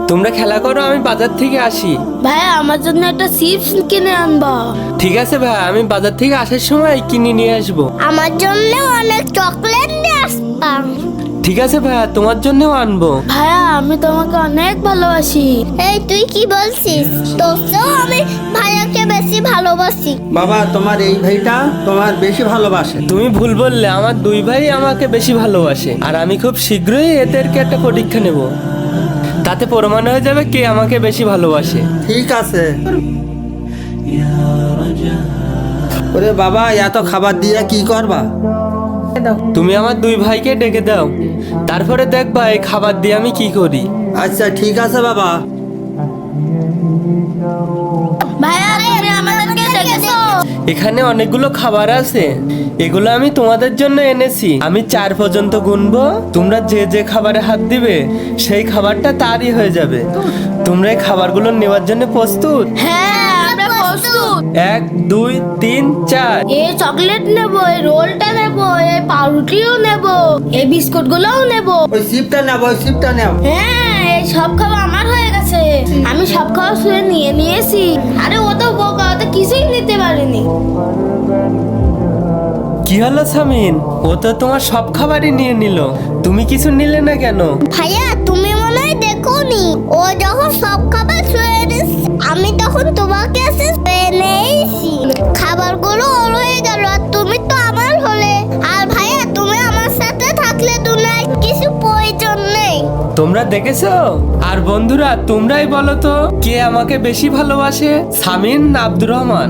তোমরা খেলা করো, আমি বাজার থেকে আসি। ভাইয়া আমার জন্য একটা চিপস কিনে আনবা। ঠিক আছে ভাই, আমি বাজার থেকে আসার সময় কিনে নিয়ে আসবো। আমার জন্য অনেক চকলেট নিয়ে আসবা। ঠিক আছে ভাইয়া, তোমার জন্যও আনবো। ভাইয়া আমি তোমাকে অনেক ভালোবাসি। এই তুই কি বলছিস? তোকেও আমি ভাইয়াকে বেশি ভালোবাসি। বাবা, তোমার এই ভাইটা তোমার বেশি ভালোবাসে। তুমি ভুল বললে, আমার দুই ভাই আমাকে বেশি ভালোবাসে। আর আমি খুব শীঘ্রই এদেরকে একটা পরীক্ষা নেব, তাতে প্রমাণ হয়ে যাবে কে আমাকে বেশি ভালোবাসে। ঠিক আছে। ওরে বাবা, এত খাবার দিয়ে কি করবা? তুমি আমার দুই ভাইকে ডেকে দাও, তারপরে দেখবা এই খাবার দিয়ে আমি কি করি। আচ্ছা ঠিক আছে বাবা। ভাইয়া তুমি আমাদেরকে ডেকেছো? এখানে অনেকগুলো খাবার আছে, এগুলো আমি তোমাদের জন্য এনেছি। আমি 4 পর্যন্ত গুনবো, তোমরা যে যে খাবারে হাত দিবে সেই খাবারটা তারই হয়ে যাবে। তোমরা এই খাবারগুলো নেওয়ার জন্য প্রস্তুত? হ্যাঁ আমরা প্রস্তুত। 1 2 3 4। এই চকলেট নেব, এই রোলটা নেব, এই পাউরুটিও নেব, এই বিস্কুট গুলোও নেব। ওই সিপটা নেব, ওই সিপটা নেব। হ্যাঁ এই সব খাবার আমার হয়ে গেছে। আমি সব খাবার শুয়ে নিয়ে নিয়েছি। আরে ও তো বোকা, ও তো কিছুই নিতে পারেনি। কি হলো সামিন? ও তো তোমার সব খাবারই নিয়ে নিল, তুমি কিছু নিলে না কেন? ভাইয়া তুমি মনে হয় দেখোনি, ও যখন সব খাবার ছুঁয়ে এনেছে আমি তখন তোমাকে এসে ছুঁয়ে নিয়েছি। খাবারগুলো ওর হয়ে গেল আর তুমি তো আমার হলে। আর ভাইয়া তুমি আমার সাথে থাকলে দুনিয়ায় কিছু প্রয়োজন নেই। তোমরা দেখেছো? আর বন্ধুরা তোমরাই বলো তো কে আমাকে বেশি ভালোবাসে, সামিন না আব্দুর রহমান?